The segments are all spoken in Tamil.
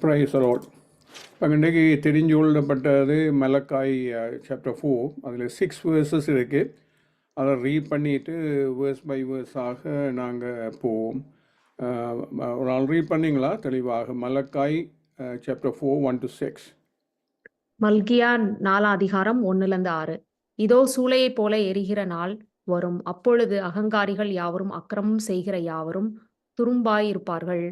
Price allot. இப்போ இன்றைக்கு தெரிஞ்சு கொள்ளப்பட்டது மலக்காய் சாப்டர் 4. அதில் 6 வேர்சஸ் இருக்குது. அதை ரீட் பண்ணிவிட்டு வேர்ஸ் பை வேர்ஸாக நாங்கள் போவோம். ஒரு நாள் ரீட் பண்ணிங்களா தெளிவாக? மலக்காய் சாப்டர் 4 1 to 6. மல்கியா 4:1-6. இதோ சூளையைப் போல எரிகிற நாள் வரும். அப்பொழுது அகங்காரிகள் யாவரும் அக்கிரமம் செய்கிற யாவரும் துரும்பாயிருப்பார்கள்.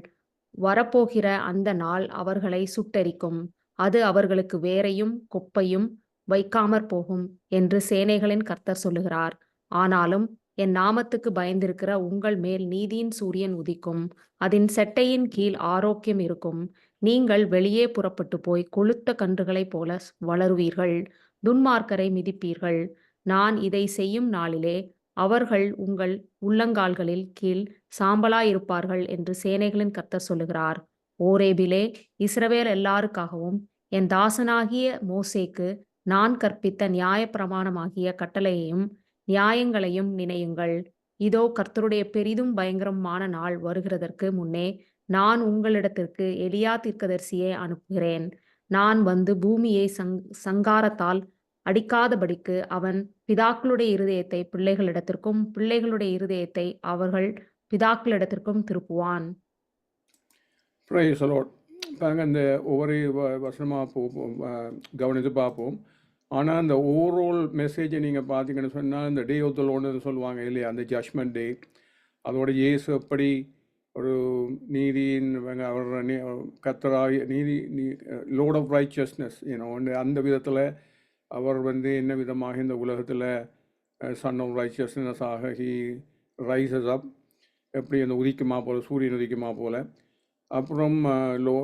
வரப்போகிற அந்த நாள் அவர்களை சுட்டெரிக்கும். அது அவர்களுக்கு வேரையும் கொப்பையும் வைக்காமற் போகும் என்று சேனைகளின் கர்த்தர் சொல்லுகிறார். ஆனாலும் என் நாமத்துக்கு பயந்திருக்கிற உங்கள் மேல் நீதியின் சூரியன் உதிக்கும். அதன் செட்டையின் கீழ் ஆரோக்கியம் இருக்கும். நீங்கள் வெளியே புறப்பட்டு போய் கொழுத்த கன்றுகளைப் போல வளருவீர்கள். துன்மார்க்கரை மிதிப்பீர்கள். நான் இதை செய்யும் நாளிலே அவர்கள் உங்கள் உள்ளங்கால்களில் கீழ் சாம்பலாயிருப்பார்கள் என்று சேனைகளின் கர்த்தர் சொல்லுகிறார். ஓரேபிலே இஸ்ரவேல் எல்லாருக்காகவும் என் தாசனாகிய மோசேக்கு நான் கற்பித்த நியாயப்பிரமாணமாகிய கட்டளையையும் நியாயங்களையும் நினையுங்கள். இதோ கர்த்தருடைய பெரிதும் பயங்கரமான நாள் வருகிறதற்கு முன்னே நான் உங்களிடத்திற்கு எலியா தீர்க்கதரிசியை அனுப்புகிறேன். நான் வந்து பூமியை சங்காரத்தால் அடிக்காதபடிக்கு அவன் பிதாக்களுடைய இருதயத்தை பிள்ளைகளிடத்திற்கும் பிள்ளைகளுடைய இருதயத்தை அவர்கள் பிதாக்களிடத்திற்கும் திருப்புவான். Price allot. பாருங்க, இந்த ஒவ்வொரு வசனமாக கவனித்து பார்ப்போம். ஆனால் அந்த ஓவரால் மெசேஜை நீங்கள் பார்த்தீங்கன்னு சொன்னால், இந்த டே ஆஃப் த லோர்ட்னு சொல்லுவாங்க இல்லையா, அந்த ஜட்மெண்ட் டே. அதோட இயேசு எப்படி ஒரு நீதியின் அவர் கர்த்தராகிய நீதி லோர்ட் ஆஃப் ரைச்சஸ்னஸ் அந்த விதத்தில் அவர் என்ன விதமாக இந்த உலகத்தில் சன் ஆஃப் ரைச்சஸ்னஸ் ஆக ஹி ரைசஸ் அப், எப்படி அந்த உதிக்குமா போல், சூரியன் உதிக்குமா போல். அப்புறம்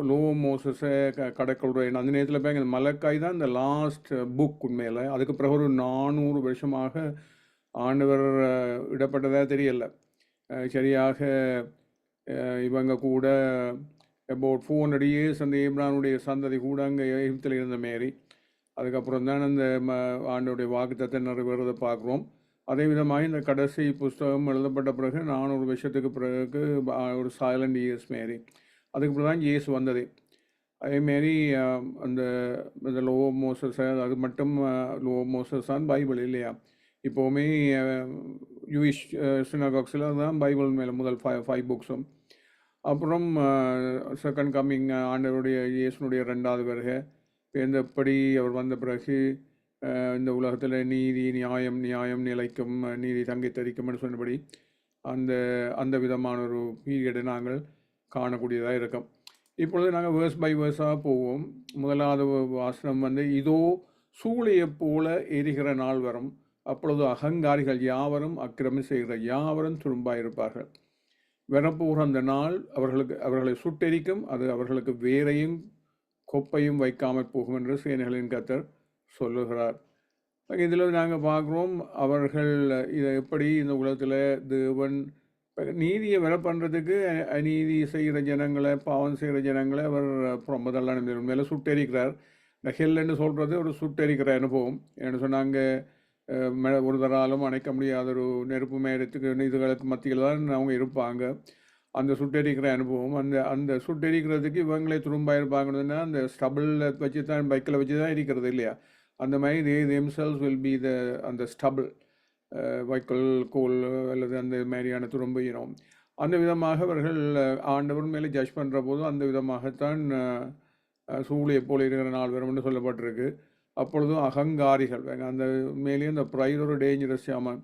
லோ மோசஸை கடற்கொள்கிற அந்த நேரத்தில் போய் இந்த மலக்காய் தான் இந்த லாஸ்ட் புக் உண்மையில். அதுக்கு பிறகு ஒரு 400 வருஷமாக ஆண்டவர் இடப்பட்டதாக தெரியலை. சரியாக இவங்க கூட அபவுட் 400 இயர்ஸ் அந்த ஏப்ரானுடைய சந்ததி கூட அங்கே எகிப்தில் இருந்த மாரி. அதுக்கப்புறம் தான் அந்த ஆண்டோடைய வாக்குத்தத்தை நிறைவேறதை பார்க்குறோம். அதே விதமாக இந்த கடைசி புஸ்தகம் எழுதப்பட்ட பிறகு 400 வருஷத்துக்கு பிறகு ஒரு சைலண்ட் இயர்ஸ் மாரி. அதுக்கு பிறகு தான் இயேசு வந்தது. அதேமாரி அந்த லோ மோசஸ், அது மட்டும் லோ மோசஸ் தான் பைபிள் இல்லையா. இப்போவுமே யூஇஷ் சினகாக்ஸில் தான் பைபிள் மேலே முதல் 5 புக்ஸும். அப்புறம் செகண்ட் கம்மிங் ஆண்டவருடைய இயேசுனுடைய 2வது வருகை. எப்படி அவர் வந்த பிறகு இந்த உலகத்தில் நீதி நியாயம் நிலைக்கும், நீதி தங்கி தரிக்கும்னு சொன்னபடி அந்த விதமான ஒரு பீரியடை நாங்கள் காணக்கூடியதாக இருக்கும். இப்பொழுது நாங்கள் வேர்ஸ் பை வேர்ஸாக போவோம். முதலாவது வாசனம் இதோ சூளையைப் போல எரிகிற நாள் வரும். அப்பொழுது அகங்காரிகள் யாவரும் அக்கிரமம் செய்கிற யாவரும் துரும்பாயிருப்பார்கள். வரப்போகிற அந்த நாள் அவர்களை சுட்டெரிக்கும். அது அவர்களுக்கு வேரையும் கொப்பையும் வைக்காமல் போகும் என்று சேனைகளின் கர்த்தர் சொல்லுகிறார். இதில் நாங்கள் பார்க்குறோம், அவர்கள் இதை எப்படி இந்த உலகத்தில் தேவன் நீதியை வேலை பண்ணுறதுக்கு அநீதி செய்கிற ஜனங்களை, பாவம் செய்கிற ஜனங்களை அவர் முதல்லாம் மேலே சுட்டெரிக்கிறார். இந்த ஹெல்ன்னு சொல்கிறது ஒரு சுட்டெரிக்கிற அனுபவம். என்ன சொன்னாங்க, ஒரு தராலும் அணைக்க முடியாத ஒரு நெருப்பு மேடத்துக்கு இதுகளுக்கு மத்தியில் தான் அவங்க இருப்பாங்க. அந்த சுட்டெரிக்கிற அனுபவம், அந்த சுட்டெரிக்கிறதுக்கு இவங்களே துரும்பாயிருப்பாங்கன்னா அந்த ஸ்டபிளில் வச்சு தான், பைக்கில் வச்சு தான் இருக்கிறது இல்லையா. அந்த மாதிரி themselves will be அந்த ஸ்டபிள், வைக்கோல் கோல் அல்லது அந்த மாதிரியான துரும்பு அந்த விதமாக அவர்கள் ஆண்டவர் மேலே ஜட்ஜ் பண்ணுற போதும் அந்த விதமாகத்தான் சூளையை போல இருக்கிற நாள் வரும் என்று சொல்லப்பட்டிருக்கு. அப்பொழுதும் அகங்காரிகள் அந்த மேலேயும் இந்த ப்ரைட் ஒரு டேஞ்சரஸ் ஆமாம்.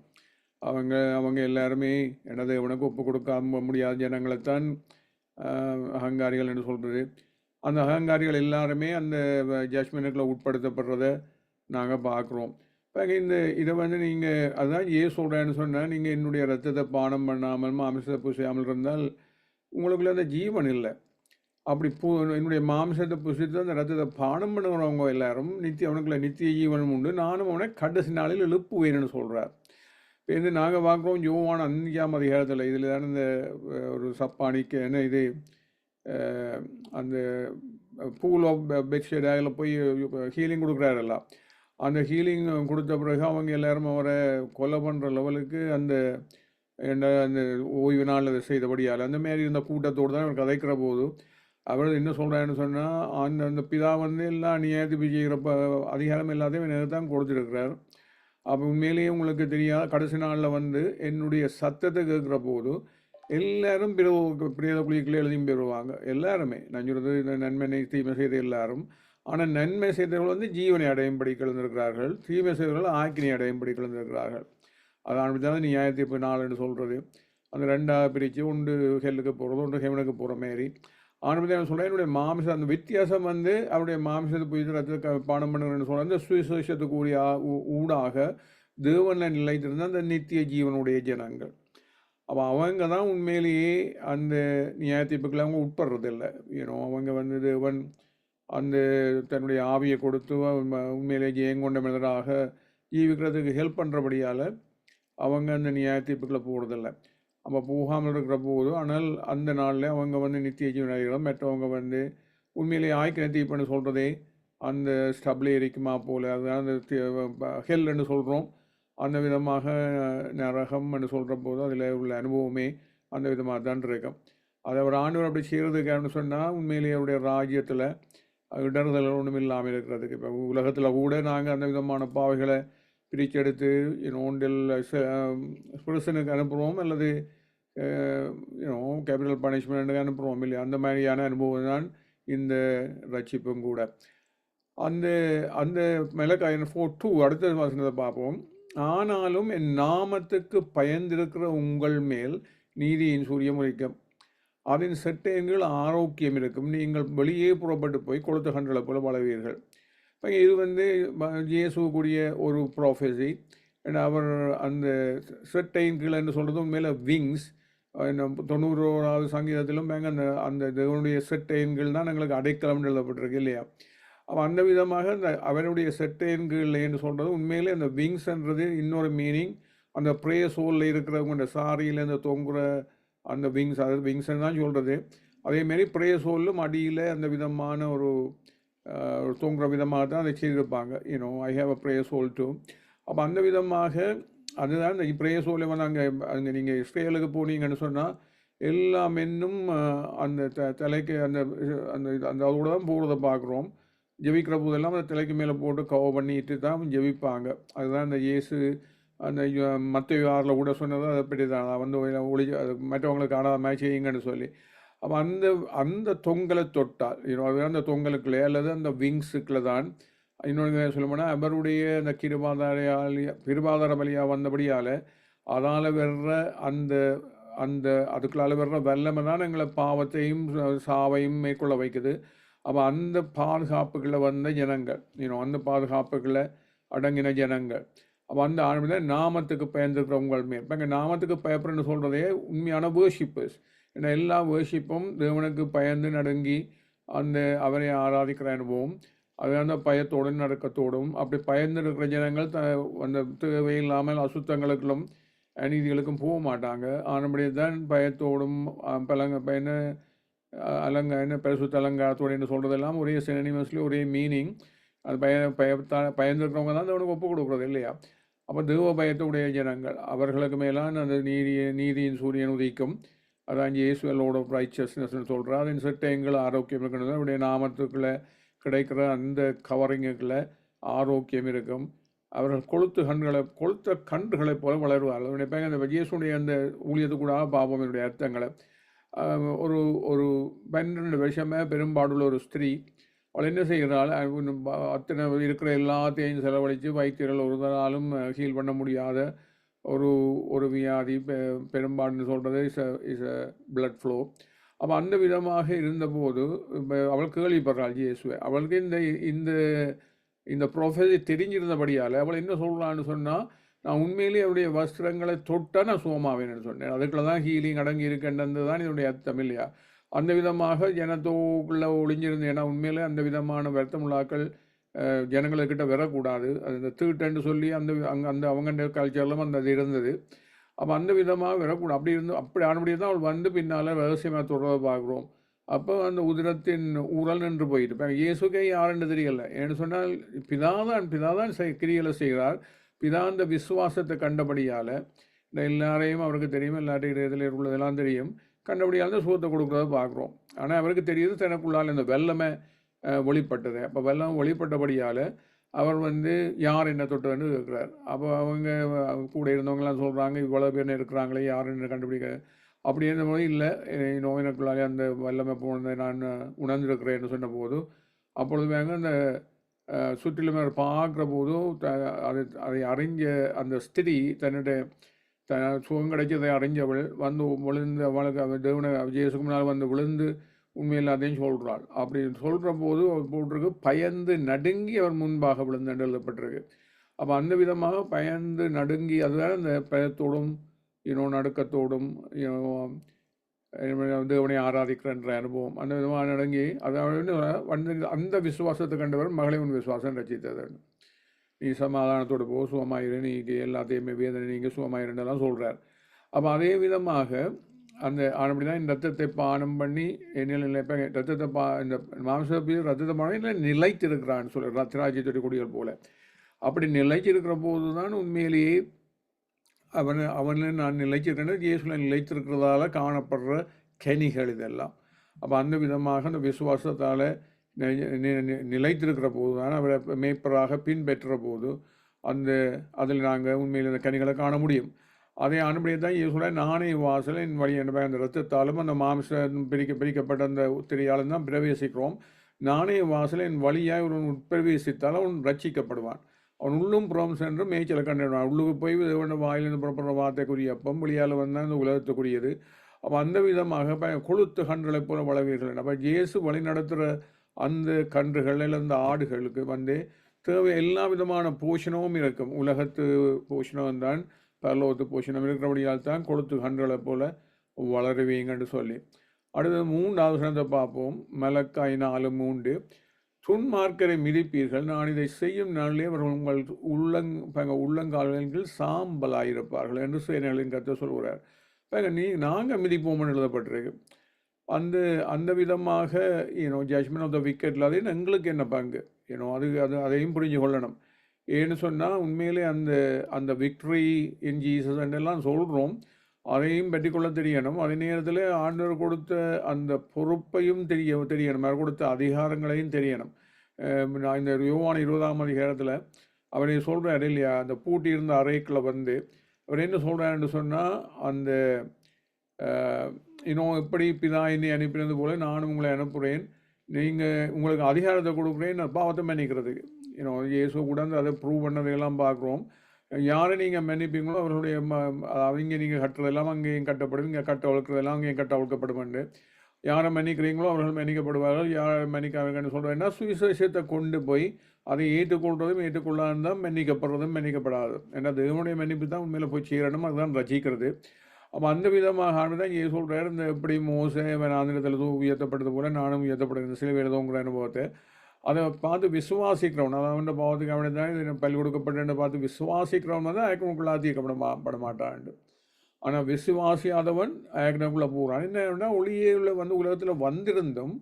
அவங்க எல்லாருமே எனது உனக்கு ஒப்பு கொடுக்க முடியாத ஜனங்களைத்தான் அகங்காரிகள் என்று சொல்கிறது. அந்த அகங்காரிகள் எல்லாருமே அந்த ஜட்ஜ்மெண்ட்டுக்குள்ளே உட்படுத்தப்படுறதை நாங்கள் பார்க்குறோம். இதை நீங்கள் அதுதான் ஏன் சொல்கிறேன்னு சொன்னால், நீங்கள் என்னுடைய ரத்தத்தை பானம் பண்ணாமல் மாமிசத்தை பூசாமல் இருந்தால் உங்களுக்குள்ள அந்த ஜீவன் இல்லை. அப்படி என்னுடைய மாமிசத்தை புசித்து அந்த ரத்தத்தை பானம் பண்ணுறவங்க எல்லாரும் அவனுக்குள்ள நித்திய ஜீவனும் உண்டு, நானும் அவனை கடைசி நாளில் எழுப்புவேன்னு சொல்கிறார். இப்போ நாங்கள் பார்க்குறோம் யோவான் 5ஆம் அதிகாரத்தில். இதில் தானே இந்த ஒரு சப்பானிக்கு இது அந்த பூல் ஆஃப் பெட்ஷெட் போய் ஹீலிங் கொடுக்குறாரெல்லாம். அந்த ஹீலிங் கொடுத்த பிறகு அவங்க எல்லாரும் அவரை கொலை பண்ணுற லெவலுக்கு அந்த ஓய்வு நாள் அதை செய்தபடியால் அந்த மாரி இருந்த கூட்டத்தோடு தான் அவர் கதைக்கிற போது அவர் என்ன சொல்கிறாருன்னு சொன்னால், அந்த பிதா வந்து எல்லாம் நியாயத்து செய்கிற அதிகாரம் எல்லாத்தையும் எனக்கு தான் கொடுத்துருக்கிறார். அப்போ உண்மையிலேயே உங்களுக்கு தெரியாது, கடைசி நாளில் வந்து என்னுடைய சத்தத்தை கேட்குற போது எல்லாரும் பிரேத குழிக்குள்ளே எழுதியும் பெறுவாங்க. எல்லாருமே நான் சொல்கிறது இந்த நன்மை தீமை செய்த எல்லாரும். ஆனால் நன்மை செய்தவர்கள் வந்து ஜீவனை அடையும்படி கிளந்திருக்கிறார்கள், தீமை செய்தவர்கள் ஆக்கினை அடையும்படி கிளந்திருக்கிறார்கள். அதான் தான் நியாயத்தீர்ப்பு நாள்னு சொல்கிறது. அந்த ரெண்டாவது பிரித்து ஒன்று ஹெல்லுக்கு போகிறது, ஒன்று ஹெவனுக்கு போகிற மாரி. ஆனப்படி சொல்கிறேன், என்னுடைய மாமிசம் அந்த வித்தியாசம் வந்து அவருடைய மாமிசத்தை போய் ரத்தத்தை பானம் பண்ணுறேன்னு சொல்ல அந்த சுவிசேஷத்துக்குரிய ஊடாக தேவனில் நிலைத்திருந்த அந்த நித்திய ஜீவனுடைய ஜனங்கள். அப்போ அவங்க தான் உண்மையிலேயே அந்த நியாயத்தீர்ப்புக்களை அவங்க உட்படுறதில்லை. அவங்க வந்து தேவன் அந்த தன்னுடைய ஆவியை கொடுத்து உண்மையிலேயே ஜெயங்கொண்ட மனிதராக ஜீவிக்கிறதுக்கு ஹெல்ப் பண்ணுறபடியால் அவங்க அந்த நியாயத்தீர்ப்புக்களை போகிறதில்லை. அப்போ போகாமல் இருக்கிற போது, ஆனால் அந்த நாளில் அவங்க வந்து நித்திய ஜீவனாளிகளும் மற்றவங்க வந்து உண்மையிலேயே ஆய்க்கின தீர்ப்புன்னு சொல்கிறதே அந்த ஸ்டப்ல எரிக்குமா போல், அதுதான் அந்த ஹெல்ன்னு சொல்கிறோம். அந்த விதமாக நரகம்னு சொல்கிற போது அதில் உள்ள அனுபவமே அந்த விதமாக தான் இருக்கும். அதை அவர் ஆண்டவர் அப்படி செய்கிறதுக்கான்னு சொன்னால் உண்மையிலேயே அவருடைய ராஜ்யத்தில் இடறுதல் ஒன்றும் இல்லாமல் இருக்கிறதுக்கு. இப்போ உலகத்தில் கூட நாங்கள் அந்த விதமான பாவைகளை பிரிச்செடுத்து ஒன்றில் புருஷனுக்கு அனுப்புகிறோம் அல்லது கேபிட்டல் பனிஷ்மெண்ட்டுக்கு அனுப்புகிறோம் இல்லையா, அந்த மாதிரியான அனுபவம் தான் இந்த ரட்சிப்பும் கூட. அந்த அந்த மெலக்காயின் 4:2 அடுத்த வசனத்தை பார்ப்போம். ஆனாலும் என் நாமத்துக்கு பயந்திருக்கிற உங்கள் மேல் நீதியின் சூரியம் உதிக்கும், அதன் செட்டையங்கள் ஆரோக்கியம் இருக்கும், நீங்கள் வெளியே புறப்பட்டு போய் கொடுத்த கண்களை போல வளவீர்கள். இப்போ இது வந்து இயேசுக்குரிய ஒரு ப்ராஃபஸி. அவர் அந்த செட்டையின் கீழே சொல்கிறது உண்மையில் விங்ஸ். 91வது சங்கீதத்திலும் அந்த அந்த தேவனுடைய செட்டையின் கீழ் தான் எங்களுக்கு அடைக்கலம் எழுதப்பட்டிருக்கு இல்லையா. அப்போ அந்த விதமாக அந்த அவருடைய செட்டையின் கீழேன்னு சொல்கிறது உண்மையிலே அந்த விங்ஸ்ன்றது இன்னொரு மீனிங். அந்த ப்ரே சோலில் இருக்கிறவங்க சாரியில் அந்த தொங்குற அந்த விங்ஸ், அதாவது விங்ஸ்ன்னு தான் சொல்கிறது. அதேமாரி ப்ரே சோலும் அடியில் அந்த விதமான ஒரு தொங்குற விதமாக தான் அதை செய்திருப்பாங்க. I have a pray soul too. அப்போ அந்த விதமாக அதுதான் இந்த ப்ரே சோலை வந்து அங்கே நீங்கள் இஸ்ரேலுக்கு போனீங்கன்னு சொன்னால் எல்லா மென்னும் அந்த தலைக்கு அந்த அந்த அந்த அதோட தான் போகிறத பார்க்குறோம். ஜெபிக்கிற போதெல்லாம் அந்த தலைக்கு மேலே போட்டு கவர் பண்ணிட்டு தான் ஜெபிப்பாங்க. அதுதான் அந்த இயேசு அந்த மத்தேயு 6 கூட சொன்னது அதை பற்றி தான். வந்து அது மற்றவங்களுக்கு ஆடாத மாதிரி செய்யுங்கன்னு சொல்லி. அப்போ அந்த அந்த தொங்கலை தொட்டால் அதுதான் அந்த தொங்கலுக்குள்ளே அல்லது அந்த விங்ஸுக்குள்ளே தான் இன்னொன்று சொல்ல போனால் அவருடைய அந்த கிருபாதார பலியாக வந்தபடியால் அதால் வர்ற அந்த அந்த அதுக்குள்ளால் வர்ற வல்லமை தான் எங்களை பாவத்தையும் சாவையும் மேற்கொள்ள வைக்குது. அப்போ அந்த பாதுகாப்புகளை வந்த ஜனங்கள், அந்த பாதுகாப்புகளை அடங்கின ஜனங்கள். அப்போ அந்த ஆளுமே நாமத்துக்கு பயந்துருக்கிறவங்கள் மேல். இப்போ இங்கே நாமத்துக்கு பயப்படுன்னு சொல்கிறதே உண்மையான வேர்ஷிப்பர்ஸ். ஏன்னா எல்லா வேர்ஷிப்பும் தேவனுக்கு பயந்து நடுங்கி அந்த அவரை ஆராதிக்கிற அனுபவம், அது அந்த பயத்தோடும் நடுக்கத்தோடும். அப்படி பயந்து இருக்கிற ஜனங்கள் அந்த தேவையில்லாமல் அசுத்தங்களுக்கும் அநீதிகளுக்கும் போக மாட்டாங்க. ஆனபடியே தான் பயத்தோடும் என்ன பரிசுத்த அலங்காரத்தோடு என்று சொல்கிறதெல்லாம் ஒரே சினிமஸ்லேயும் ஒரே மீனிங். அது பயந்துருக்கிறவங்க தான் அவனுக்கு ஒப்பு கொடுக்குறது இல்லையா. அப்போ தேவ பயத்துடைய ஜனங்கள் அவர்களுக்கு மேலான அந்த நீதியின் சூரியன் உதிக்கும். அதான் இயேசு லோர்ட் ஆஃப் ரைச்சஸ்னஸ்ன்னு சொல்கிறார். அதன் செட்டையங்கள் ஆரோக்கியம் இருக்கணும். அவருடைய நாமத்துக்குள்ளே கிடைக்கிற அந்த கவரிங்குகளை ஆரோக்கியம் இருக்கும். அவர்கள் கொளுத்த கன்றுகளை போல வளருவார்கள். நினைப்பாங்க அந்த இயேசுடைய அந்த ஊழியத்துக்கூடாக பாவம் என்னுடைய அர்த்தங்களை. ஒரு ஒரு 12 வருஷமே பெரும்பாடுள்ள ஒரு ஸ்திரீ அவள் என்ன செய்கிறாள், அத்தனை இருக்கிற எல்லாத்தையும் செலவழித்து வைத்தியர்கள் ஒரு நாளும் ஹீல் பண்ண முடியாத ஒரு வியாதி பெரும்பாடுன்னு சொல்கிறது இஸ் அ பிளட் ஃப்ளோ. அப்போ அந்த விதமாக இருந்தபோது அவள் கேள்விப்படுறாள் இயேசுவை. அவளுக்கு இந்த இந்த இந்த ப்ரொஃபஸி தெரிஞ்சிருந்தபடியால் அவள் என்ன சொல்கிறான்னு சொன்னால், நான் உண்மையிலேயே அவருடைய வஸ்திரங்களை தொட்டால் நான் சுகமாவேன்னு சொன்னேன். அதுக்குள்ள தான் ஹீலிங் அடங்கி இருக்கின்றது தான் இதனுடைய அர்த்தம் இல்லையா. அந்த விதமாக ஜனத்தோக்குள்ளே ஒளிஞ்சிருந்து, ஏன்னா உண்மையிலே அந்த விதமான வருத்தமுள்ளாக்கள் ஜனங்கள்கிட்ட வரக்கூடாது. அது இந்த தீட்டுன்னு சொல்லி அந்த அவங்க கல்ச்சர்லாம் அந்த அது இருந்தது. அப்போ அந்த விதமாக வரக்கூடாது. அப்படி ஆனபடியே தான் அவள் வந்து பின்னால் ரகசியமாக தொடர்பை பார்க்குறோம். அப்போ அந்த உதிரத்தின் ஊரல் நின்று போயிட்டு இப்போ இயேசுக்கே யாருன்னு தெரியலை. ஏன்னு சொன்னால் பிதாதான் கிரியலை செய்கிறார். பிதா அந்த விசுவாசத்தை கண்டபடியால் இந்த எல்லாரையும் அவருக்கு தெரியும், எல்லாருடைய இதில் உள்ளதெல்லாம் தெரியும். கண்டபடியால் தான் சுகத்தை கொடுக்குறத பார்க்குறோம். ஆனால் அவருக்கு தெரியுது தனக்குள்ளால் இந்த வெள்ளமே வெளிப்பட்டது. அப்போ வெள்ளம் வெளிப்பட்டபடியால் அவர் வந்து யார் என்ன தொட்டதுன்னு இருக்கிறார். அப்போ அவங்க கூட இருந்தவங்கலாம் சொல்கிறாங்க, இவ்வளோ பேர் இருக்கிறாங்களே யார் என்ன கண்டுபிடிக்க. அப்படி இருந்த போது இல்லை, எனக்குள்ளாலே அந்த வல்லமை போனதை நான் உணர்ந்திருக்கிறேன்னு சொன்ன போது, அப்பொழுது வேங்க அந்த சுற்றிலும் அவர் பார்க்குற போது அதை அறிஞ்ச அந்த ஸ்திரீ தன்னுடைய சுகம் கிடைச்சதை அறிஞ்சவள் வந்து விழுந்து அவளுக்கு தேவனை ஜேசுக்கு முன்னால் வந்து விழுந்து உண்மையில் அதையும் சொல்கிறாள். அப்படி சொல்கிற போது போட்டிருக்கு பயந்து நடுங்கி அவர் முன்பாக விழுந்து எழுதப்பட்டிருக்கு. அப்போ அந்த விதமாக பயந்து நடுங்கி, அதுதான் அந்த பயத்தோடும் நடுக்கத்தோடும் தேவனை ஆராதிக்கிறன்ற அனுபவம் அந்த விதமாக நடுங்கி அதாவது வந்து அந்த விசுவாசத்தை கண்டவர் மகளை உன் விசுவாசம் ரசித்தது. நீ சமாதானத்தோடு போ, சுகமாயிரு, நீ எல்லாத்தையுமே வேதனை நீங்கள் சுகமாயிருந்தெல்லாம் சொல்கிறார். அப்போ அதே விதமாக அந்த அப்படி தான் இந்த ரத்தத்தை பானம் பண்ணி என்னில் நிலைப்ப ரத்தத்தை இந்த மாம்சப்பி ரத்தத்தை பானம் இல்லை நிலைத்திருக்கிறான்னு சொல்லி ரத்தராஜ்யத்துடைய குடிகள் போல அப்படி நிலைச்சிருக்கிற போது தான் உண்மையிலேயே அவனில் நான் நிலைச்சிருக்கேன், இயேசுவில் நிலைத்திருக்கிறதால காணப்படுற கனிகள் இதெல்லாம். அப்போ அந்த விதமாக அந்த விசுவாசத்தால் நிலைத்திருக்கிற போது தான் அவரை மேய்ப்பராக பின்பற்ற போது அதில் நாங்கள் உண்மையில் இந்த கனிகளை காண முடியும். அதே அனுப்படியே தான் இயேசுல நானே வாசல் என் வழி என்ற அந்த ரத்தத்தாலும் அந்த மாம்சம் பிரிக்கப்பட்ட அந்த திரையாலும் தான் பிரவேசிக்கிறோம். நானே வாசல் என் வழியாய் ஒரு உட்பிரவேசித்தால் அவன் ரட்சிக்கப்படுவான். அவன் உள்ளும் புறம் சென்று மேய்ச்சலை கண்டுடுவான். உள்ளுக்கு போய் வாயிலிருந்து புறப்படுற வார்த்தைக்குரிய அப்பம் வெளியால் வந்தால் இந்த உலகத்துக்குரியது. அப்போ அந்த விதமாக கொளுத்து கன்றுகளை போல வளவீர்கள். அப்போ இயேசு வழி நடத்துகிற அந்த கன்றுகள் இல்லை அந்த ஆடுகளுக்கு வந்து தேவை எல்லா விதமான போஷணமும் இருக்கும். உலகத்து போஷணம் தான் பரலோகத்து போஷணம் இருக்கிறபடியால் தான் கொளுத்து கன்றுகளை போல வளருவீங்கன்னு சொல்லி. அடுத்தது 3வது வசனத்தை பார்ப்போம். மலக்காய் 4:3 துன்மார்க்கரை மிதிப்பீர்கள், நான் இதை செய்யும் நாளிலே அவர்கள் உங்கள் உள்ளங்கால்களில் சாம்பலாயிருப்பார்கள் என்று சேனைகளின் கருத்தை சொல்கிறார். நாங்கள் மிதிப்போம்னு எழுதப்பட்டிருக்கு. அந்த விதமாக ஜட்ஜ்மெண்ட் ஆஃப் த விக்கெட்டில் அது எங்களுக்கு என்ன பங்கு அதையும் புரிஞ்சு கொள்ளணும். ஏன்னு சொன்னால் உண்மையிலே அந்த விக்ட்ரி இன் ஜீசஸ் எல்லாம் சொல்கிறோம், அதையும் பற்றிக்கொள்ள தெரியணும். அதே நேரத்தில் ஆண்டவர் கொடுத்த அந்த பொறுப்பையும் தெரியணும், அவர் கொடுத்த அதிகாரங்களையும் தெரியணும். நான் இந்த யோவான் 20ஆம் அதிகாரத்தில் அவரை சொல்கிறார் இல்லையா, அந்த பூட்டி இருந்த அறைக்குள்ள வந்து அவர் என்ன சொல்கிறாருன்னு சொன்னால், அந்த எப்படி பிதா என்னை அனுப்பினது போல நானும் உங்களை அனுப்புகிறேன், நீங்கள் உங்களுக்கு அதிகாரத்தை கொடுக்குறேன் பாவத்தை மன்னிக்கிறதுக்கு. இயேசு கூட அதை ப்ரூவ் பண்ணதையெல்லாம் பார்க்குறோம். யாரை நீங்கள் மன்னிப்பீங்களோ அவர்களுடைய அவங்க நீங்கள் கட்டுறதெல்லாம் அங்கேயும் கட்டப்படும், இங்கே கட்ட வளர்க்குறதெல்லாம் அங்கேயும் கட்ட வளர்க்கப்படும். யாரை மன்னிக்கிறீங்களோ அவர்கள் மன்னிக்கப்படுவார்கள், யாரை மன்னிக்காதீங்கன்னு சொல்கிறேன்னா சுவிசேஷத்தை கொண்டு போய் அதை ஏற்றுக்கொள்றதும் ஏற்றுக்கொள்ளாதும் தான் மன்னிக்கப்படுறதும் மன்னிக்கப்படாது. ஏன்னா தேவனுடைய மன்னிப்பு தான் உண்மையில் போய் சேரணும், அதுதான் ரசிக்கிறது. அப்போ அந்த விதமாக தான் இயேசு சொல்கிறார், இந்த எப்படி மோசே ஆந்திரத்தில் உயர்த்தப்பட்டது போல நானும் உயர்த்தப்படுகிறது சிலுவையில் தோங்குற அனுபவத்தை அதை பார்த்து விசுவாசிக்கிறவன், அதாவது அவன் பாவத்துக்கு அவனை தான் இது பல் கொடுக்கப்பட்டேன்னு பார்த்து விசுவாசிக்கிறவன் தான் ஆக்கணுக்குள்ளே ஆத்திக்கப்பட மாட்டான். ஆனால் விசுவாசியாதவன் ஆக்கணுக்குள்ளே போகிறான். என்னன்னா ஒளியில் வந்து உலகத்தில் வந்திருந்தும்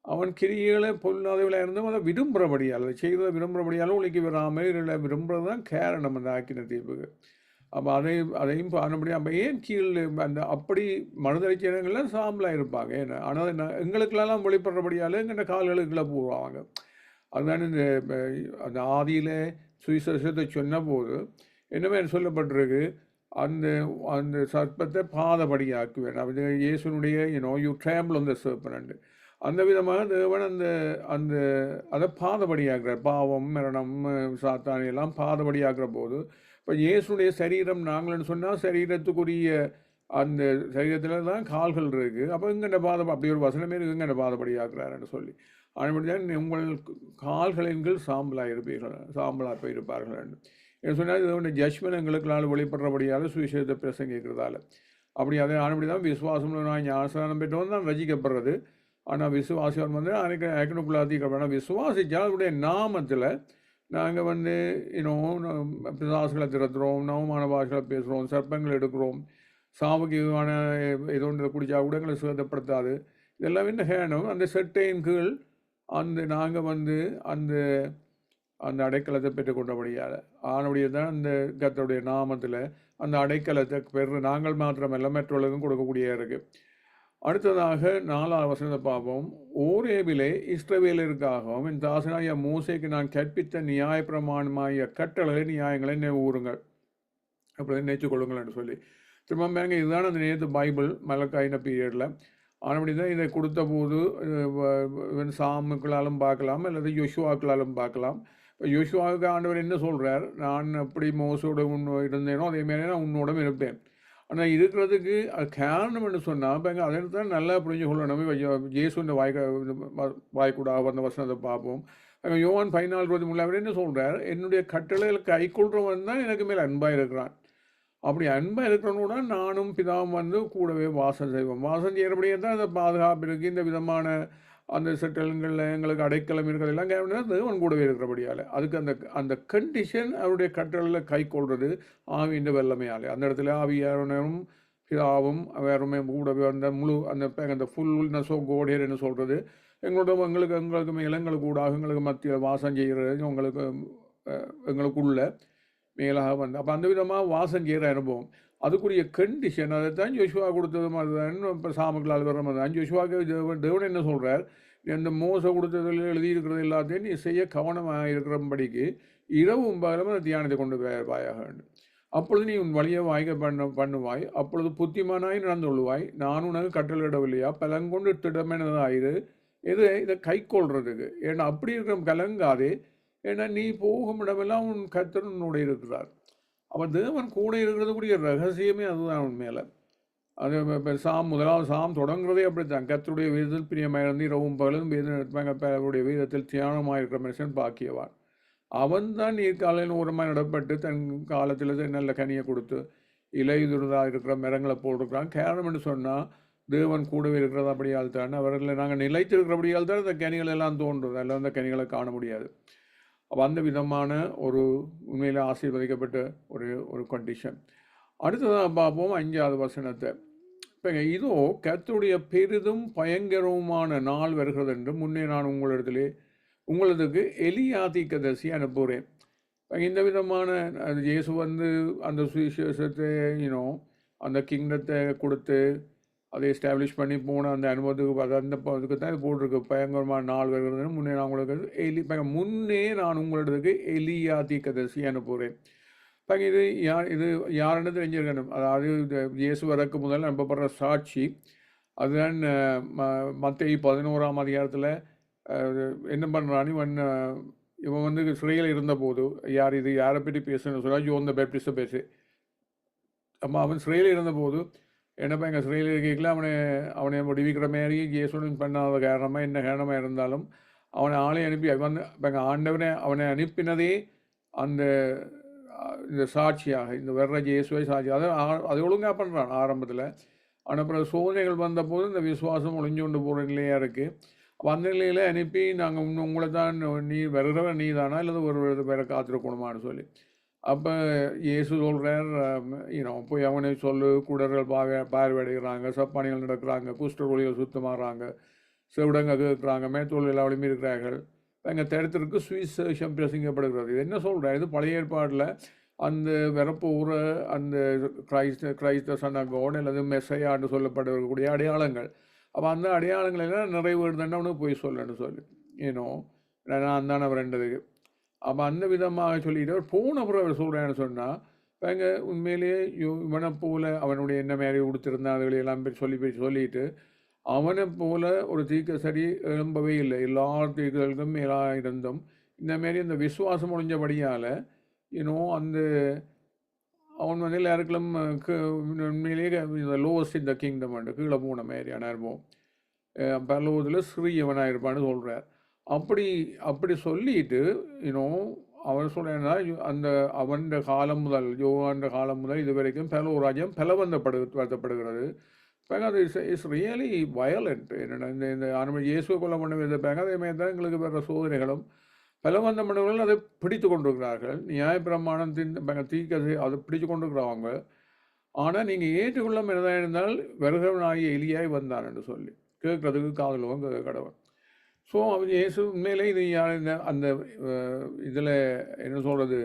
அவன் கிரிகளை பொல்லாதவளாக இருந்தும் அதை விரும்புகிறபடியால், அதை செய்கிறத விரும்புகிறபடியாலும் ஒளிக்கு வராமல் இல்லை விரும்புகிறது தான் காரணம் அந்த ஆக்கின தீர்ப்புக்கு. அப்போ அதையும் பாருபடியாக அப்போ ஏன் கீழே அந்த அப்படி மனதளிச்ச இடங்கள்லாம் சாம்பலாக இருப்பாங்க. ஏன்னா ஆனால் எங்களுக்கெல்லாம் வெளிப்படுறபடியால் எங்கிட்ட கால்களுக்குள்ளே போவாங்க. அதுதான் அந்த ஆதியில் சுவிசேஷத்தை சொன்ன போது என்னமே சொல்லப்பட்டிருக்கு, அந்த சர்ப்பத்தை பாதபடியாக்குவேன். அது இயேசுனுடைய you trample on the serpent. அந்த விதமாக தேவன் அதை பாதபடியாக்குறார். பாவம், மரணம், சாத்தானை எல்லாம் பாதபடியாக்குற போது இப்போ இயேசுடைய சரீரம் நாங்கள்னு சொன்னால் சரீரத்துக்குரிய அந்த சரீரத்தில் தான் கால்கள் இருக்குது. அப்போ இங்கெண்ட அப்படி ஒரு வசனமே இருக்குது, இங்கெண்ட பாதபடியாக்குறாருன்னு சொல்லி. அதுபடிதான் உங்கள் கால்களின் கீழ் சாம்பலாக போயிருப்பார்கள் என்று சொன்னால் இதனுடைய ஜட்ஜ்மெண்ட் எங்களுக்கு நாள் வெளிப்படுறபடியால் சுவிசேஷத்தை பிரசங்கிக்கிறதால. அப்படி அதை ஆனபடி தான் விசுவாசம் நான் ஞானஸ்நானம் பெற்றவன் தான் ரசிக்கப்படுறது. ஆனால் விசுவாசியம் வந்து ஆக்கணுக்குள்ளாதிக்கப்பட விசுவாசித்தால் அவருடைய நாமத்தில் நாங்கள் வந்து பிசாசுகளை திறத்துறோம், நவமான பாஷைகளை பேசுகிறோம், சர்ப்பங்கள் எடுக்கிறோம், சாவுக்கு இதுவான ஏதோ ஒன்று குடித்தா கூட எங்களை சுகத்தைப்படுத்தாது. இதெல்லாம் என்ன கேணும், அந்த செட்டையின் கீழ் நாங்கள் வந்து அந்த அடைக்கலத்தை பெற்றுக்கொண்டபடியால் ஆனபடியே தான் அந்த கர்த்தருடைய நாமத்தில் அந்த அடைக்கலத்தை பெற நாங்கள் மாத்திரமல்ல மற்றவர்களுக்கும் கொடுக்கக்கூடிய இருக்குது. அடுத்ததாக 4வது வசனத்தை பார்ப்போம். ஓரேபிலே இஸ்ரவேலருக்காகவும் என் தாசனாகிய மோசேக்கு நான் கற்பித்த நியாயப்பிரமாணமாகிய கட்டளை நியாயங்களை நினைவூருங்கள், அப்படி நினைச்சு கொள்ளுங்கள் என்று சொல்லி திரும்ப பாருங்க, இதுதான் அந்த நேற்று பைபிள் மலக்காயின பீரியடில். ஆனபடி தான் இதை கொடுத்த போது சாமுக்களாலும் பார்க்கலாம் அல்லது யோசுவாக்களாலும் பார்க்கலாம். இப்போ யோசுவாவுக்கு ஆண்டவர் என்ன சொல்கிறார், நான் எப்படி மோசோட இருந்தேனோ அதேமாரி நான் உன்னோட இருப்பேன். ஆனால் இருக்கிறதுக்கு காரணம் என்று சொன்னால் இப்போ அதை தான் நல்லா புரிஞ்சு கொள்ளணும். இயேசுன்ற வாய்க்கூடாக வந்த வசனத்தை பார்ப்போம். யோவான் 14:23 அவர் என்ன சொல்கிறார், என்னுடைய கட்டளையில் கை கொள்றவன் தான் எனக்கு மேலே அன்பாக இருக்கிறான். அப்படி அன்பாக இருக்கிறவனோட நானும் பிதாவும் வந்து கூடவே வாசம் செய்வோம். வாசம் செய்கிறபடியே தான் அந்த பாதுகாப்பு இருக்குது. இந்த விதமான அந்த செட்டல்களில் எங்களுக்கு அடைக்கலம் இருக்கிறதெல்லாம் கேட்டால் தேவன் கூடவே இருக்கிறபடியால் அதுக்கு அந்த கண்டிஷன் அவருடைய கட்டளையில் கை கொள்வது ஆவியின் வல்லமையால். அந்த இடத்துல ஆவியாரும் பிதாவும் வேறுமே கூடவே அந்த ஃபுல்னஸ் ஆஃப் கோட் என்ன சொல்கிறது, எங்களுக்கு மேலே எங்களுக்கு கூடாக எங்களுக்கு மத்தியில் வாசம் செய்கிறது எங்களுக்குள்ள மேலாக வந்து அப்போ அந்த விதமாக வாசம் செய்கிற அனுபவம் அதுக்குரிய கண்டிஷன் அதை தான் ஜோஷுவா கொடுத்தது மாதிரி தான். இப்போ சாமுக்களால் வர மாதிரி தான் ஜோஷுவாக்கு தேவன் என்ன சொல்கிறார், இந்த மோச கொடுத்ததில் எழுதியிருக்கிறது எல்லாத்தையும் நீ செய்ய கவனமாக இருக்கிறபடிக்கு இரவும் பகலும் அந்த தியானத்தை கொண்டு வாயாக வேண்டும். அப்பொழுது நீ உன் வழியை பண்ணுவாய், அப்பொழுது புத்திமானாய் நடந்து கொள்வாய். நான் உனக்கு கட்டளையிடவில்லையா, பலங்கொண்டு திடமெனதாயிரு இதை கை கொள்றதுக்கு. ஏன்னா அப்படி இருக்கிற கலங்காதே, ஏன்னா நீ போகும் இடமெல்லாம் உன் கர்த்தர் உன்னோட இருக்கிறார். அவன் தேவன் கூட இருக்கிறதுக்குரிய ரகசியமே அதுதான் அவன் மேலே. அது முதலாவது சாம் தொடங்குறதே அப்படித்தான். கர்த்தருடைய வேதத்தில் பிரியமாயிருந்து இரவும் பகலும் அவருடைய வேதத்தில் தியானமாக இருக்கிற மனுஷன் பாக்கியவான். அவன் தான் நீர்காலையில் ஓரமாக நடப்பட்டு தன் காலத்தில் நல்ல கனியை கொடுத்து இலையுதிர்தாக இருக்கிற மரங்களை போட்டிருக்கிறான். காரணம் என்று சொன்னால் தேவன் கூடவே இருக்கிறது. அப்படியால் தான் அவர்களை நாங்கள் நிலைத்திருக்கிறபடியால் தான் அந்த கனிகள் எல்லாம் தோன்றுறது, அல்ல அந்த கனிகளை காண முடியாது. அந்த விதமான ஒரு உண்மையில் ஆசீர்வதிக்கப்பட்ட ஒரு கண்டிஷன். அடுத்ததாக பார்ப்போம் 5வது வசனத்தை. இப்போ இதோ கர்த்தருடைய பெரிதும் பயங்கரவுமான நாள் வருகிறது என்று முன்னே நான் உங்களதுக்கு எலியா தீர்க்கதரிசி அனுப்புகிறேன். இந்த விதமான இயேசு வந்து அந்த சுவிசேஷத்தை அந்த கிங்டத்தை கொடுத்து அதை எஸ்டாப்ளிஷ் பண்ணி போன அந்த அனுபவத்துக்கு அதுக்கு தான் இது போட்டிருக்கு. பயங்கரமான நாள் வருகிறது முன்னே நான் உங்களிடத்துக்கு எலியா தீர்க்கதரிசி அனுப்புகிறேன். இது யாருன்னு தெரிஞ்சிருக்கணும். அதாவது இயேசு வரக்கு முதல் நம்பப்படுற சாட்சி அதுதான். மத்தேயு 11ஆம் அதிகாரத்தில் என்ன பண்ணுறான்னு இவன் வந்து சிறையில் இருந்தபோது யாரை பற்றி பேசுன்னு சொல்ல யோன் த பேப்டிஸ்ட்டை பேசு. அவன் சிறையில் இருந்தபோது என்னப்பா எங்கள் சிறையில் இருக்கல அவனை விடுவிக்கிற மாதிரி இயேசுடன் பண்ணாத காரணமாக என்ன காரணமாக இருந்தாலும் அவனை ஆளை அனுப்பி இப்போ எங்கள் ஆண்டவனை அவனை அனுப்பினதே இந்த சாட்சியாக இந்த வர்ற இயேசுவை சாட்சி அதை ஒழுங்காக பண்ணுறான் ஆரம்பத்தில். ஆனால் அப்புறம் சோதனைகள் வந்தபோது இந்த விசுவாசம் ஒளிஞ்சு கொண்டு போகிற நிலையாக இருக்குது. அந்த நிலையில் அனுப்பி நாங்கள் உங்களை தான் நீ வருகிறவன் நீ தானா இல்லது ஒரு வேற காத்திருக்கணுமான்னு சொல்லி அப்போ இயேசு சொல்கிறார், போய் அவனை சொல்லு, குடர்கள் பார்வையடைகிறாங்க, சப்பானிகள் நடக்கிறாங்க, குஷ்டரோலிகள் சுத்தமாகறாங்க, செவிடங்க கேட்குறாங்க, மேத்தோல் எல்லாவளையுமே இருக்கிறார்கள். எங்கள் தரத்திற்கு சுவிசேஷம் பிரசங்கப்படுகிறது. இது என்ன சொல்கிறேன், இது பழைய ஏற்பாட்டில் அந்த வரப்போகிற அந்த கிரைஸ்த சனகோன் அல்லது மெஸ்ஸையான்னு சொல்லப்படக்கூடிய அடையாளங்கள். அப்போ அந்த அடையாளங்கள் எல்லாம் நிறைவேறுதுன்னு அவனுக்கு போய் சொல்லணும்னு சொல்லி நான் தானே வரண்டதுக்கு. அப்போ அந்த விதமாக சொல்லிட்டு அவர் போன பிறகு அவர் சொல்கிறேன்னு சொன்னால் இப்போ உண்மையிலேயே இவனை போல் அவனுடைய என்ன மாதிரி உடுத்திருந்தான் அதுகளெல்லாம் சொல்லிட்டு அவனை போல் ஒரு தீர்க்கசரி எழும்பவே இல்லை. எல்லா தீர்க்கர்களுக்கும் மேலாக இருந்தும் இந்தமாரி அந்த விசுவாசம் ஒழிஞ்சபடியால் அந்த அவன் வந்து எல்லாருக்கும் உண்மையிலேயே இந்த லோவஸ்ட் இந்த கிங்டம் வந்து கீழே போன மாதிரியான அனுபவம். பரலோகத்தில் சிறியவனாக இருப்பான்னு சொல்கிறார். அப்படி சொல்லிட்டு அவன் சொல்கிறேன்னா அவன் காலம் முதல் யோவான் காலம் முதல் இது வரைக்கும் பரலோகராஜ்யம் பலவந்தப்படுகிறது. அது இட்ஸ் ரியலி வயலண்ட். என்னென்ன இந்த ஆரம்ப இயேசுவை கொலை பண்ண விதப்பாங்க. அதேமாதிரி தான் எங்களுக்கு வேறு சோதனைகளும் பலவந்த மன்னர்கள் அதை பிடித்து கொண்டிருக்கிறார்கள். நியாயப்பிரமாணத்தின் தீக்கதை அதை பிடித்து கொண்டிருக்கிறவங்க. ஆனால் நீங்கள் ஏற்றுக்கொள்ளாம என்னதான் இருந்தால் வருகிறவனாகிய எலியாய் வந்தான் என்று சொல்லி கேட்கறதுக்கு காதலுவங்க கடவுள். ஸோ அவர் இயேசு உண்மையிலே இது அந்த இதில் என்ன சொல்கிறது,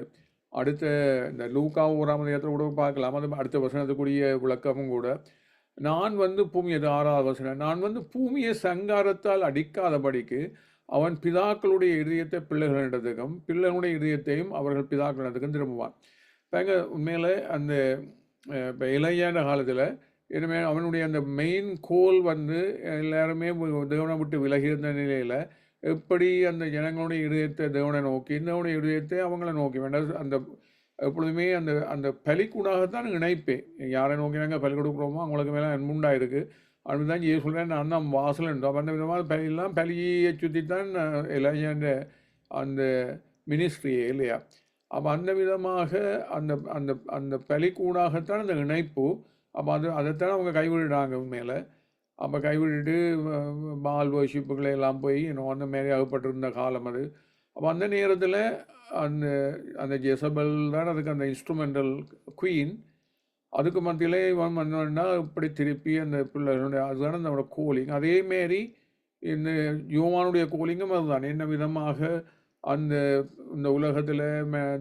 அடுத்த இந்த லூக்கா 1ஆம் அதிகாரத்தில் கூட பார்க்கலாம். அது அடுத்த வசனத்துக்குரிய விளக்கமும் கூட நான் வந்து பூமி, அது 6வது வசனம், நான் வந்து பூமியை சங்காரத்தால் அடிக்காதபடிக்கு அவன் பிதாக்களுடைய இதயத்தை பிள்ளைகளிடத்துக்கும் பிள்ளைகளுடைய இதயத்தையும் அவர்கள் பிதாக்களிடத்துக்கும் திரும்புவான். பாருங்க, உண்மையில அந்த இப்போ இளைஞான காலத்தில் இனிமேல் அவனுடைய அந்த மெயின் கோல் வந்து எல்லாருமே தேவனை விட்டு விலகி இருந்த நிலையில் எப்படி அந்த ஜனங்களுடைய இதயத்தை தேவனை நோக்கி தேவனுடைய இதயத்தை அவங்கள நோக்கி வேண்டாம். அந்த எப்பொழுதுமே அந்த அந்த பலிக்கூடாகத்தான் இணைப்பேன். யாரை நோக்கி நாங்கள் பலி கொடுக்குறோமோ அவங்களுக்கு மேலே அன்புண்டா இருக்குது. அதுதான் ஏன் சொல்கிறேன், நான் தான் வாசல் இருந்தோம். அப்போ அந்த விதமாக பலியெல்லாம் பலியை சுற்றி தான் இளைஞன்ற அந்த மினிஸ்ட்ரியே இல்லையா. அப்போ அந்த விதமாக அந்த அந்த அந்த பலிக்கூடாகத்தான் அந்த இணைப்பு. அப்போ அதைத்தான் அவங்க கைவிடுறாங்க உண்மையில். அப்போ கைவிட்டுட்டு பால் வர்ஷிப்புகளை எல்லாம் போய் இன்னும் அந்த மாரி அகப்பட்டிருந்த காலம் அது. அப்போ அந்த நேரத்தில் அந்த அந்த ஜெசபல் தான் அதுக்கு அந்த இன்ஸ்ட்ருமெண்டல் குயின். அதுக்கு மத்தியிலே இவன் வந்தோன்னா இப்படி திருப்பி அந்த பிள்ளைகளுடைய அதுதானே நம்மளோட கோலிங். அதேமாரி இந்த யோவானுடைய கோலிங்கும் அதுதான். என்ன விதமாக அந்த இந்த உலகத்தில்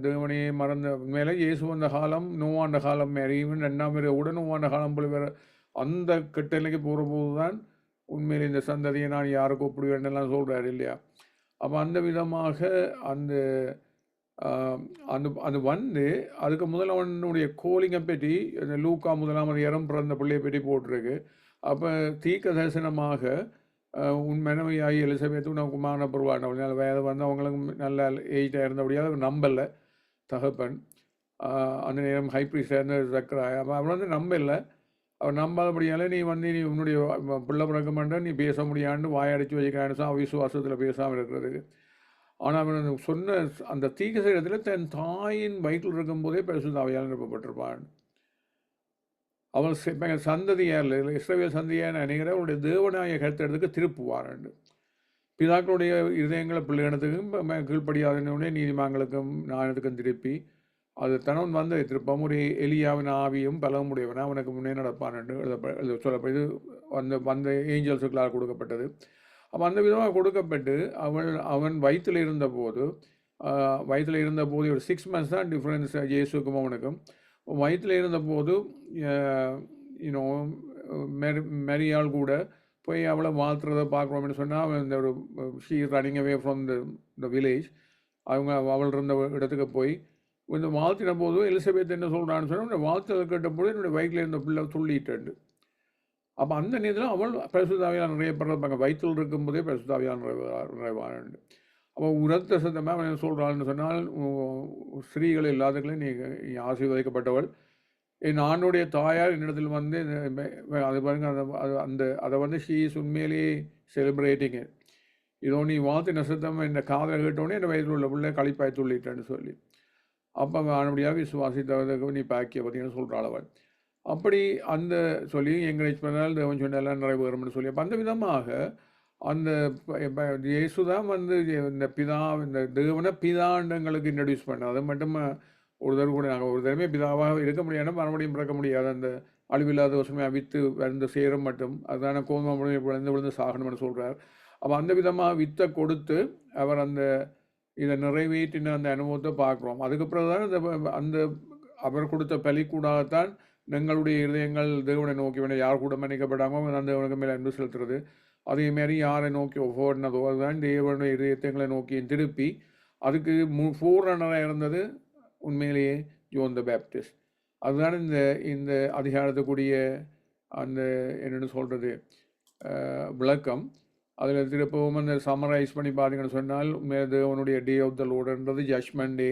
தேவனையே மறந்த மேலே இயேசு வந்த காலம் நோவாண்ட காலம் மாரி, ஈவன் 2ஆம் பேரோட நோவாண்ட காலம் போல வேறு அந்த கட்டளைக்கு போகிற போது தான் உண்மையில் இந்த சந்ததியை நான் யாருக்கு ஒப்பிடுவேன்னெல்லாம் சொல்கிறாரு இல்லையா. அப்போ அந்த விதமாக அந்த அந்த அது வந்து அதுக்கு முதல் அவனுடைய கோலிங்கை பற்றி அந்த லூக்கா 1ஆம் அதிகாரம் பிறந்த பிள்ளையை பற்றி போட்டிருக்கு. அப்போ தீர்க்க தரிசனமாக உன் மனைவியாகி எலிசபெத்து உனக்கு குமாரனை பெறுவான். வேறு வந்து அவங்களுக்கு நல்ல ஏஜாக இருந்தபடியாக நம்பலை தகப்பன். அந்த நேரம் ஹைப்ரிஸ் இருந்த சக்கராய். அப்போ அவன் வந்து நம்பலை. அவன் நம்பாதபடியால் நீ வந்து நீ உன்னுடைய பிள்ளை பிறக்க மாட்டேன், நீ பேச முடியான்னு வாயடிச்சு வச்சுக்கிறான்னு அவிசுவாசத்தில் பேசாமல் இருக்கிறதுக்கு. ஆனால் அவன் சொன்ன அந்த தீர்க்க தரிசனத்தில் தன் தாயின் வயிற்றில் இருக்கும்போதே பரிசுத்த ஆவியால் நிரப்பப்பட்டிருப்பான். அவன் சந்ததியால் இஸ்ரவேல் சந்ததியான அநேகரை அவனுடைய தேவனாய கருத்தெடுத்துக்கு திருப்புவார். பிதாக்களுடைய இதயங்களை பிள்ளைகளுக்கும் கீழ்ப்படியாதனுடைய நீதிமான்களுக்கும் ஞானத்துக்கும் திருப்பி அது தனவன் வந்த திருப்பம் ஒரு எலியாவின் ஆவியும் பலமுடையவன் அவனுக்கு முன்னே நடப்பான் என்று சொல்லப்படுது. வந்த ஏஞ்சல்ஸுக்களால் கொடுக்கப்பட்டது. அப்போ அந்த விதமாக கொடுக்கப்பட்டு அவன் வயிற்றில் இருந்தபோது ஒரு 6 months தான் டிஃப்ரென்ஸ் இயேசுக்கும் அவனுக்கும். வயிற்றில் இருந்தபோது யூனோ மெரியால் கூட போய் அவளை வாழ்த்துறதை பார்க்குறோம்னு சொன்னால் அவன் இந்த ஒரு she running away from the village. அவள் இருந்த இடத்துக்கு போய் இந்த வாழ்த்தின போது எலிசபெத் என்ன சொல்கிறான்னு சொன்னால் இந்த வாழ்த்ததை கேட்டபோது என்னுடைய வயிற்றில் இருந்த பிள்ளை துள்ளிட்டு. அப்போ அந்த நேரத்தில் அவள் பரிசுத்தாவியால் நிறையப்படுறப்பாங்க. வயிற்றில் இருக்கும்போதே பரிசுத்தாவியால் நிறைவான். அப்போ உரத்த சத்தமாக அவன் சொல்கிறான்னு சொன்னால் ஸ்திரீகள் எல்லாத்துக்களையும் நீ ஆசீர்வதிக்கப்பட்டவள், என் ஆணுடைய தாயார் என்னிடத்தில் வந்து அது பாருங்க அதை வந்து ஷீ இஸ் உண்மையிலேயே செலிப்ரேட்டிங்கு. இதோ நீ வாழ்த்து நசத்தம் என் காதலை கேட்டோடனே என் வயதில் உள்ள பிள்ளை களிப்பாய் துள்ளிட்டேன்னு சொல்லி. அப்போ ஆனபடியாக விசுவாசித்தவர்களுக்கு நீ பாக்கிய பார்த்தீங்கன்னு சொல்கிறாள் அவள். அப்படி அந்த சொல்லி என்கரேஜ் பண்ணால் தேவன் சொன்னெல்லாம் நிறைவேறும்னு சொல்லி. அப்போ அந்த விதமாக அந்த இயேசு தான் வந்து இந்த தேவனை பிதாண்டங்களுக்கு இன்ட்ரடியூஸ் பண்ண. அது மட்டும் ஒரு தடவை கூட நாங்கள் ஒரு தடவை பிதாவாக இருக்க முடியாது, மறுபடியும் பிறக்க முடியாது. அந்த அழிவில்லாத வருஷமே வித்து வந்து சேரும் மட்டும் அதுதான கோதுமை விழுந்து சாகணும்னு சொல்கிறார். அப்போ அந்த விதமாக வித்தை கொடுத்து அவர் அந்த இதை நிறைவேற்றின அந்த அனுபவத்தை பார்க்குறோம். அதுக்கப்புறம் தான் அந்த அவர் கொடுத்த பலிக்கூடாகத்தான் எங்களுடைய இதயங்கள் தேவனை நோக்கி வேணும். யார் கூட மன்னிக்கப்படாமோ அந்த தேவனுக்கு மேலே அன்பு செலுத்துறது. அதேமாரி யாரை நோக்கி ஓடினதோ அதுதான் தேவனுடைய இதயங்களை நோக்கி திருப்பி. அதுக்கு ஃபோர்ரனராக இருந்தது உண்மையிலேயே ஜோன் த பேப்டிஸ்ட். அதுதான் இந்த அதிகாரத்துக்குரிய அந்த என்னென்னு சொல்கிறது விளக்கம். அதில் திருப்பவும் அந்த சம்மரைஸ் பண்ணி பார்த்தீங்கன்னு சொன்னால் உண்மையாக தேவனுடைய டே ஆஃப் த லார்டுன்றது ஜட்ஜ்மெண்ட் டே.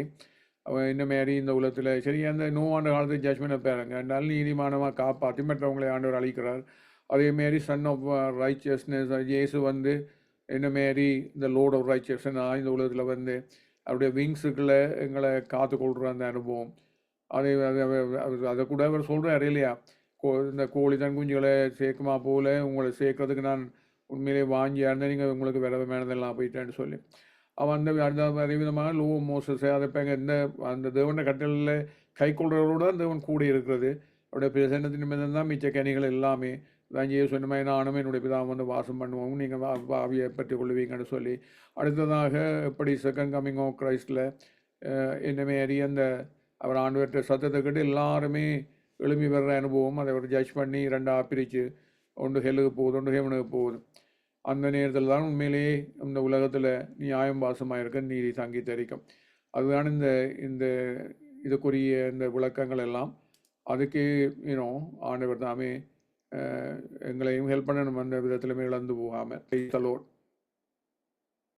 அவன் இந்த மாரி இந்த உலகத்தில் சரி அந்த நோவாண்ட காலத்துக்கு ஜட்ஜ்மெண்ட் வைப்பாருங்க. நல்ல நீதிமானமாக காப்பாற்றி மற்றவங்களை ஆண்டவர் அழிக்கிறார். அதேமாரி சன் ஆஃப் ரைச்சியஸ்னஸ் இயேசு வந்து என்ன மாரி இந்த லோர்ட் ஆஃப் ரைச்சியஸ்னா இந்த உலகத்தில் வந்து அவருடைய விங்ஸுக்குள்ளே எங்களை காத்துக்கொள்கிற அந்த அனுபவம். அதை கூட அவர் சொல்கிறார் இல்லையா, இந்த கோழி தன் குஞ்சுகளை சேர்க்குமா போல உங்களை சேர்க்கறதுக்கு நான் உண்மையிலே வாங்கியா இருந்தால் நீங்கள் உங்களுக்கு விலை மேனதெல்லாம் போயிட்டேன்னு சொல்லி. அவன் அதே விதமாக லோ மோசஸ் அதை இப்போ இந்த அந்த தேவன கட்டளில் கை கொள்றவரோட தான் தேவன் கூட இருக்கிறது. அவருடைய பிரசன்னத்தின் மீது தான் மிச்ச கனிகள் எல்லாமே தான் சொன்ன மாதிரி நானும் என்னுடைய பிதாவை வந்து வாசம் பண்ணுவோம், நீங்கள் ஆவியை பற்றி கொள்ளுவீங்கன்னு சொல்லி. அடுத்ததாக எப்படி செகண்ட் கம்மிங் ஆஃப் கிரைஸ்டில் என்னமாரி அந்த அவர் ஆண்டவர்கிட்ட சத்தத்தை கேட்டு எல்லாருமே எழும்பி வர்ற அனுபவம் அதை ஒரு ஜட்ஜ் பண்ணி ரெண்டாக பிரித்து ஒன்று ஹெல்லுக்கு போகுது ஒன்று ஹெவனுக்கு போகுது. அந்த நேரத்தில் தான் உண்மையிலேயே இந்த உலகத்தில் நியாயம் வாசமாக இருக்க நீதி தங்கி தெரிக்கும். அதுதான் இந்த இந்த இதுக்குரிய இந்த விளக்கங்கள் எல்லாம். அதுக்கு ஆண்டவர் தாமே எங்களையும் ஹெல்ப் பண்ணணும் அந்த விதத்திலுமே இழந்து போகாமல்.